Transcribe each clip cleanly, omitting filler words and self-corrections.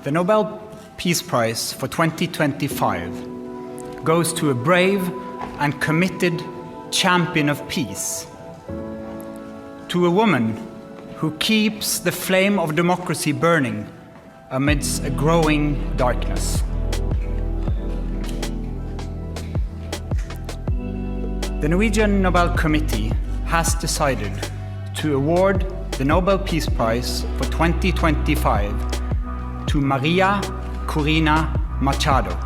The Nobel Peace Prize for 2025 goes to a brave and committed champion of peace, to a woman who keeps the flame of democracy burning amidst a growing darkness. The Norwegian Nobel Committee has decided to award the Nobel Peace Prize for 2025 to Maria Corina Machado.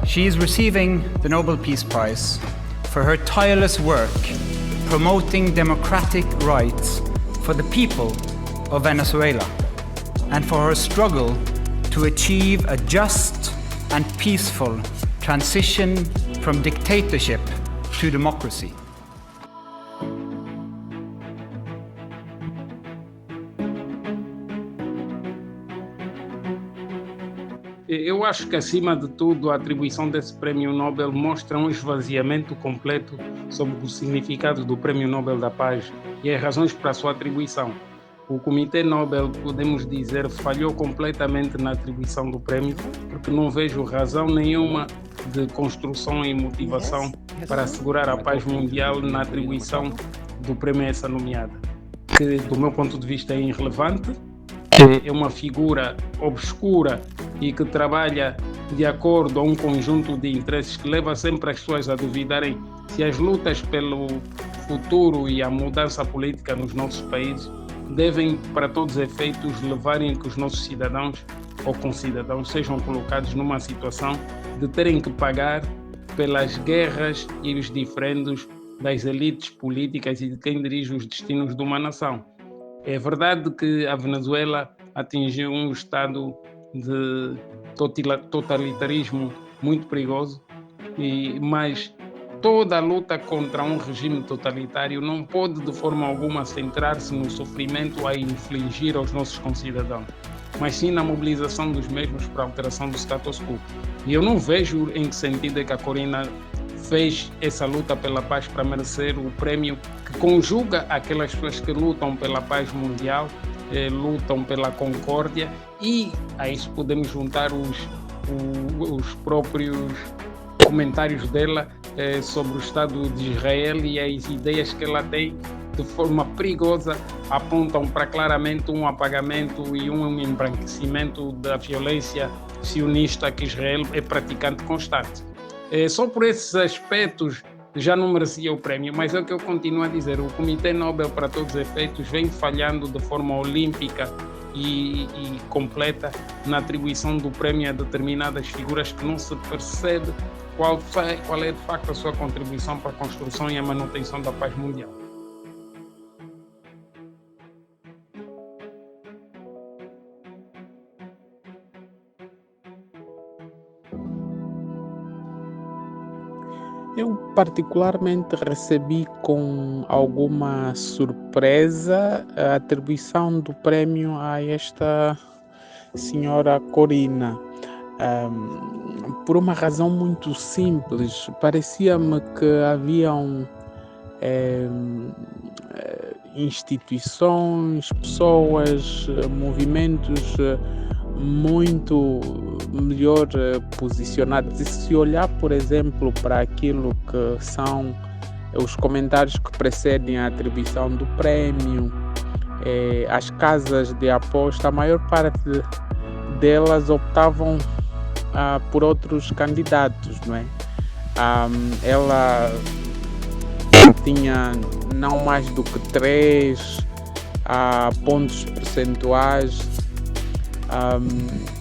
She is receiving the Nobel Peace Prize for her tireless work promoting democratic rights for the people of Venezuela and for her struggle to achieve a just and peaceful transition from dictatorship to democracy. Eu acho que, acima de tudo, a atribuição desse Prémio Nobel mostra um esvaziamento completo sobre o significado do Prémio Nobel da Paz e as razões para a sua atribuição. O Comitê Nobel, podemos dizer, falhou completamente na atribuição do prémio, porque não vejo razão nenhuma de construção e motivação para assegurar a paz mundial na atribuição do prémio a essa nomeada, que, do meu ponto de vista, é irrelevante, é uma figura obscura e que trabalha de acordo a um conjunto de interesses que leva sempre as pessoas a duvidarem se as lutas pelo futuro e a mudança política nos nossos países devem, para todos os efeitos, levarem que os nossos cidadãos ou concidadãos sejam colocados numa situação de terem que pagar pelas guerras e os diferendos das elites políticas e de quem dirige os destinos de uma nação. É verdade que a Venezuela atingiu um estado de totalitarismo muito perigoso, mas toda a luta contra um regime totalitário não pode de forma alguma centrar-se no sofrimento a infligir aos nossos concidadãos, mas sim na mobilização dos mesmos para a alteração do status quo. E eu não vejo em que sentido é que a Corina fez essa luta pela paz para merecer o prémio que conjuga aquelas pessoas que lutam pela paz mundial, lutam pela concórdia, e a isso podemos juntar os próprios comentários dela sobre o Estado de Israel e as ideias que ela tem de forma perigosa apontam para claramente um apagamento e um embranquecimento da violência sionista que Israel é praticante constante. Só por esses aspectos já não merecia o prémio, mas é o que eu continuo a dizer, o Comitê Nobel, para todos os efeitos, vem falhando de forma olímpica e completa na atribuição do prémio a determinadas figuras que não se percebe qual é de facto a sua contribuição para a construção e a manutenção da paz mundial. Eu particularmente recebi com alguma surpresa a atribuição do prémio a esta senhora Corina. Por uma razão muito simples, parecia-me que haviam instituições, pessoas, movimentos muito melhor posicionados. E se olhar, por exemplo, para aquilo que são os comentários que precedem a atribuição do prémio, as casas de aposta, a maior parte delas optavam por outros candidatos, não é? Ela tinha não mais do que 3 pontos percentuais,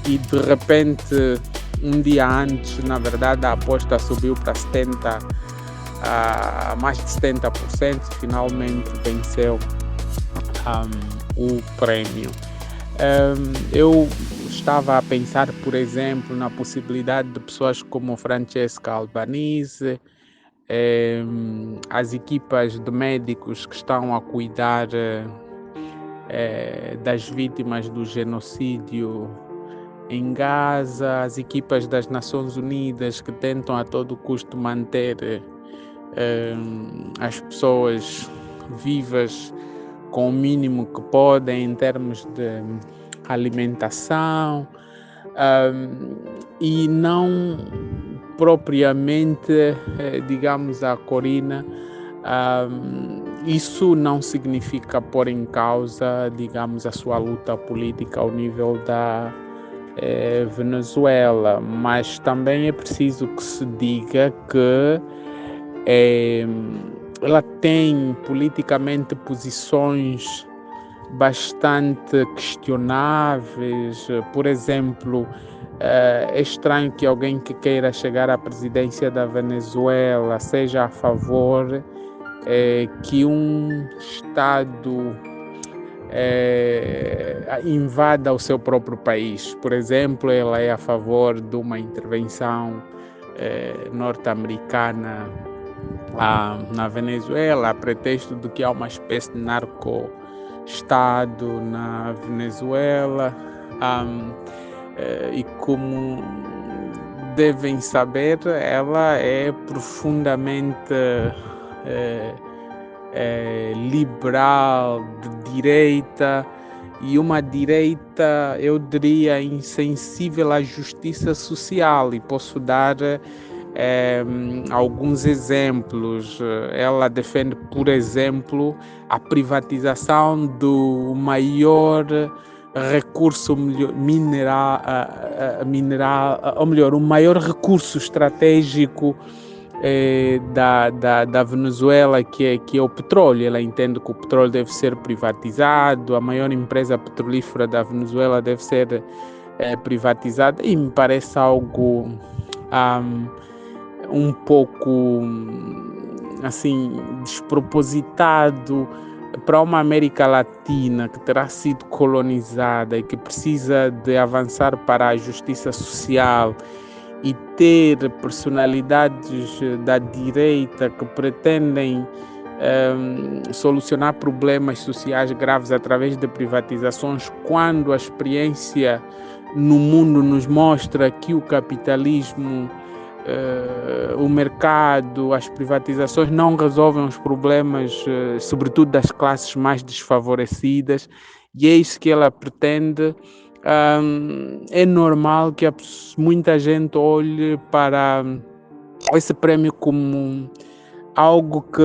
e de repente, um dia antes, na verdade, a aposta subiu para mais de 70%, finalmente venceu o prémio. Eu estava a pensar, por exemplo, na possibilidade de pessoas como Francesca Albanese, as equipas de médicos que estão a cuidar das vítimas do genocídio em Gaza, as equipas das Nações Unidas que tentam a todo custo manter as pessoas vivas com o mínimo que podem em termos de alimentação, e não propriamente, digamos, a Corina. Isso não significa pôr em causa, digamos, a sua luta política ao nível da Venezuela, mas também é preciso que se diga que ela tem politicamente posições bastante questionáveis. Por exemplo, é estranho que alguém que queira chegar à presidência da Venezuela seja a favor que um Estado invada o seu próprio país. Por exemplo, ela é a favor de uma intervenção norte-americana na Venezuela, a pretexto de que há uma espécie de narco-estado na Venezuela, e como devem saber, ela é profundamente liberal, de direita, e uma direita, eu diria, insensível à justiça social, e posso dar alguns exemplos. Ela defende, por exemplo, a privatização do maior recurso mineral, ou melhor, o maior recurso estratégico da Venezuela, que é o petróleo. Ela entende que o petróleo deve ser privatizado, a maior empresa petrolífera da Venezuela deve ser privatizada, e me parece algo um pouco assim despropositado para uma América Latina que terá sido colonizada e que precisa de avançar para a justiça social, e ter personalidades da direita que pretendem solucionar problemas sociais graves através de privatizações, quando a experiência no mundo nos mostra que o capitalismo, o mercado, as privatizações não resolvem os problemas, sobretudo das classes mais desfavorecidas, e é isso que ela pretende. É normal que muita gente olhe para esse prêmio como algo que,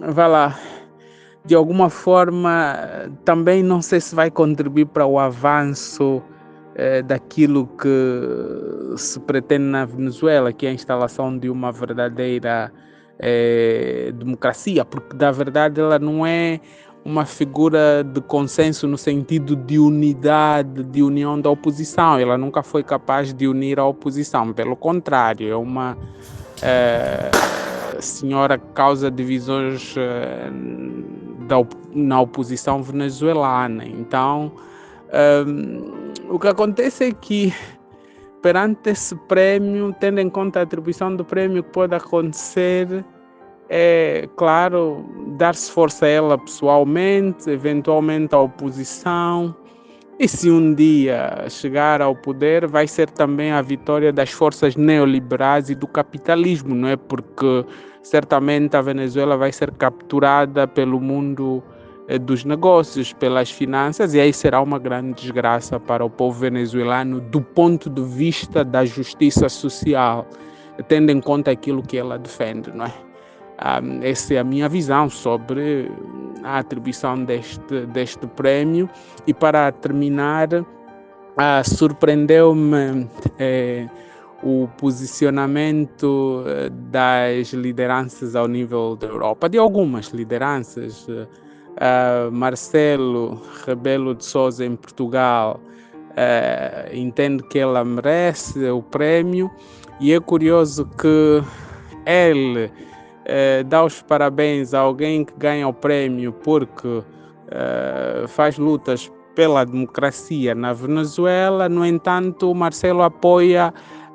vai lá, de alguma forma também não sei se vai contribuir para o avanço daquilo que se pretende na Venezuela, que é a instalação de uma verdadeira democracia, porque da verdade ela não é uma figura de consenso no sentido de unidade, de união da oposição. Ela nunca foi capaz de unir a oposição, pelo contrário, é uma senhora que causa divisões na oposição venezuelana. Então, o que acontece é que, perante esse prêmio, tendo em conta a atribuição do prêmio, que pode acontecer, claro, dar-se força a ela pessoalmente, eventualmente à oposição, e se um dia chegar ao poder, vai ser também a vitória das forças neoliberais e do capitalismo, não é? Porque certamente a Venezuela vai ser capturada pelo mundo dos negócios, pelas finanças, e aí será uma grande desgraça para o povo venezuelano do ponto de vista da justiça social, tendo em conta aquilo que ela defende, não é? Essa é a minha visão sobre a atribuição deste prémio. E para terminar, surpreendeu-me o posicionamento das lideranças ao nível da Europa, de algumas lideranças. Marcelo Rebelo de Sousa, em Portugal, entende que ela merece o prémio, e é curioso que ele dá os parabéns a alguém que ganha o prémio porque faz lutas pela democracia na Venezuela. No entanto, o Marcelo apoia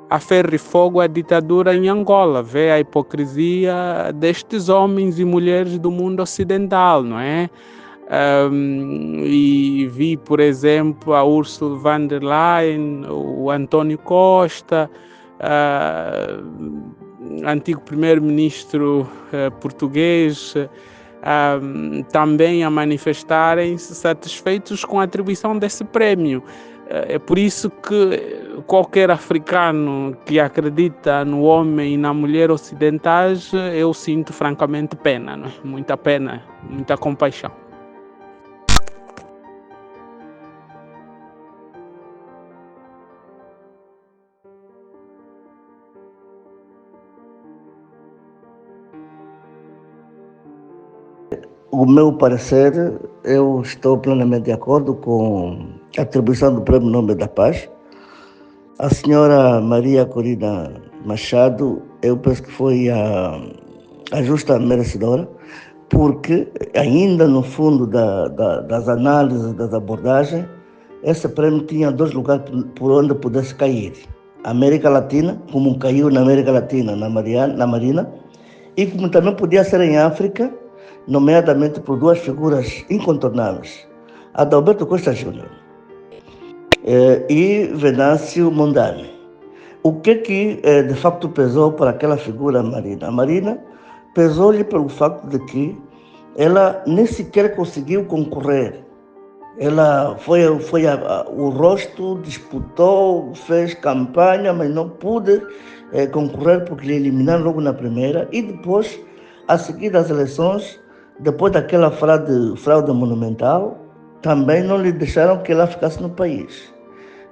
a ferro e fogo a ditadura em Angola. Vê a hipocrisia destes homens e mulheres do mundo ocidental, não é? E vi, por exemplo, a Ursula von der Leyen, o António Costa, antigo primeiro-ministro português, também a manifestarem-se satisfeitos com a atribuição desse prémio. É por isso que qualquer africano que acredita no homem e na mulher ocidentais, eu sinto francamente pena, não é? Muita pena, muita compaixão. O meu parecer, eu estou plenamente de acordo com a atribuição do Prêmio Nobel da Paz. A senhora Maria Corina Machado, eu penso que foi a justa merecedora, porque ainda no fundo das análises, das abordagens, esse prêmio tinha dois lugares por onde pudesse cair. América Latina, como caiu na América Latina, na Marina, e como também podia ser em África, nomeadamente por duas figuras incontornáveis, Adalberto Costa Júnior e Venâncio Mondlane. O que de facto pesou para aquela figura Marina? A Marina pesou-lhe pelo facto de que ela nem sequer conseguiu concorrer. Ela foi o rosto, disputou, fez campanha, mas não pôde concorrer porque lhe eliminaram logo na primeira, e depois, a seguir das eleições, depois daquela fraude monumental, também não lhe deixaram que ela ficasse no país.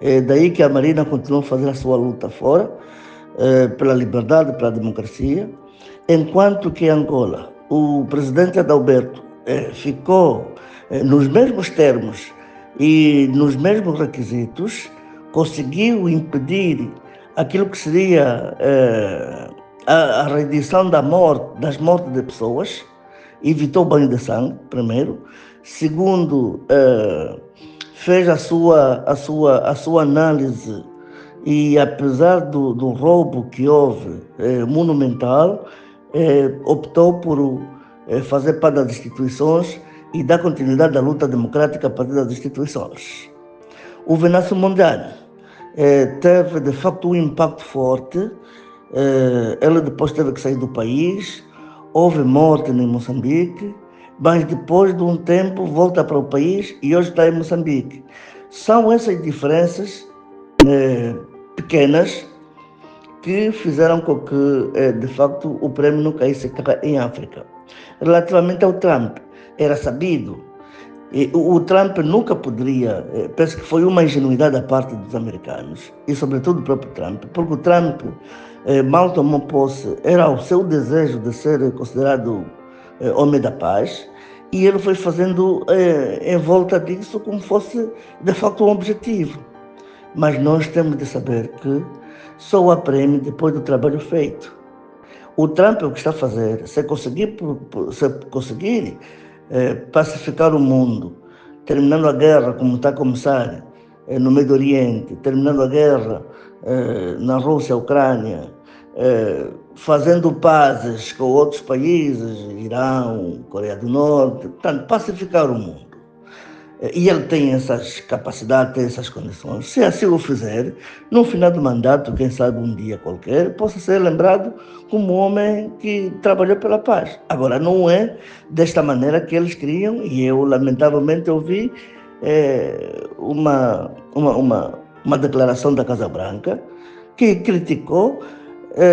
É daí que a Marina continuou a fazer a sua luta fora, pela liberdade, pela democracia, enquanto que em Angola, o presidente Adalberto ficou nos mesmos termos e nos mesmos requisitos, conseguiu impedir aquilo que seria a reedição das mortes de pessoas, evitou o banho de sangue, primeiro. Segundo, fez a sua análise e, apesar do roubo que houve monumental, optou por fazer parte das instituições e dar continuidade à luta democrática a partir das instituições. O Venâncio Mondlane teve, de facto, um impacto forte. Ele depois teve que sair do país, houve morte em Moçambique, mas depois de um tempo volta para o país e hoje está em Moçambique. São essas diferenças pequenas que fizeram com que, de facto, o prêmio não caísse em África. Relativamente ao Trump, era sabido, o Trump nunca poderia, penso que foi uma ingenuidade da parte dos americanos, e sobretudo do próprio Trump, porque o Trump mal tomou posse, era o seu desejo de ser considerado homem da paz, e ele foi fazendo em volta disso como fosse de facto um objetivo. Mas nós temos de saber que só há prêmio depois do trabalho feito. O Trump, o que está a fazer, se conseguir pacificar o mundo, terminando a guerra como está a começar no Médio Oriente, terminando a guerra na Rússia, Ucrânia, fazendo pazes com outros países, Irão, Coreia do Norte, portanto, pacificar o mundo. E ele tem essas capacidades, tem essas condições. Se assim o fizer, no final do mandato, quem sabe um dia qualquer, possa ser lembrado como um homem que trabalhou pela paz. Agora, não é desta maneira que eles queriam, e eu, lamentavelmente, ouvi uma declaração da Casa Branca que criticou,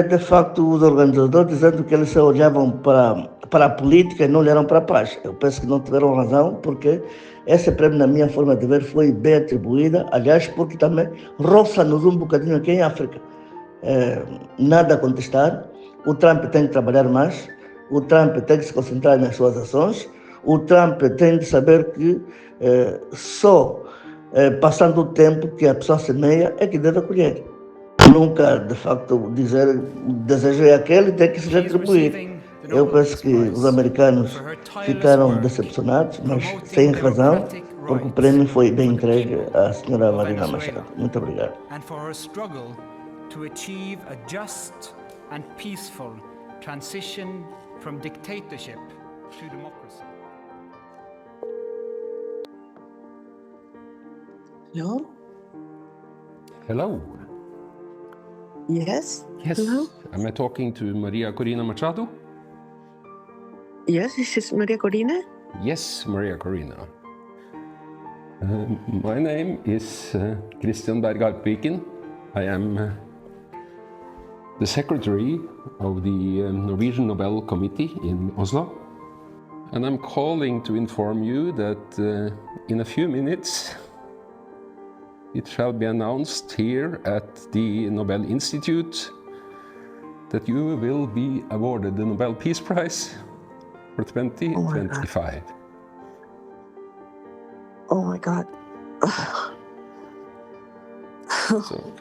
de facto, os organizadores, dizendo que eles só olhavam para a política e não olharam para a paz. Eu penso que não tiveram razão, porque esse prêmio, na minha forma de ver, foi bem atribuída, aliás, porque também roça-nos um bocadinho aqui em África. Nada a contestar, o Trump tem que trabalhar mais, o Trump tem que se concentrar nas suas ações, o Trump tem de saber que só passando o tempo que a pessoa semeia é que deve colher. Nunca, de facto, dizer o desejo é aquele e tem que se retribuir. Eu penso que os americanos ficaram decepcionados, mas sem razão, porque o prêmio foi bem entregue à senhora Marina Machado. Muito obrigado. And for her struggle to achieve a just and peaceful transition from dictatorship to democracy. Hello? Hello. Yes? Yes. Hello? Am I talking to Maria Corina Machado? Yes, this is Maria Corina. Yes, Maria Corina. My name is Christian Berghardt Viken. I am the secretary of the Norwegian Nobel Committee in Oslo. And I'm calling to inform you that in a few minutes it shall be announced here at the Nobel Institute that you will be awarded the Nobel Peace Prize for 2025. Oh my God. So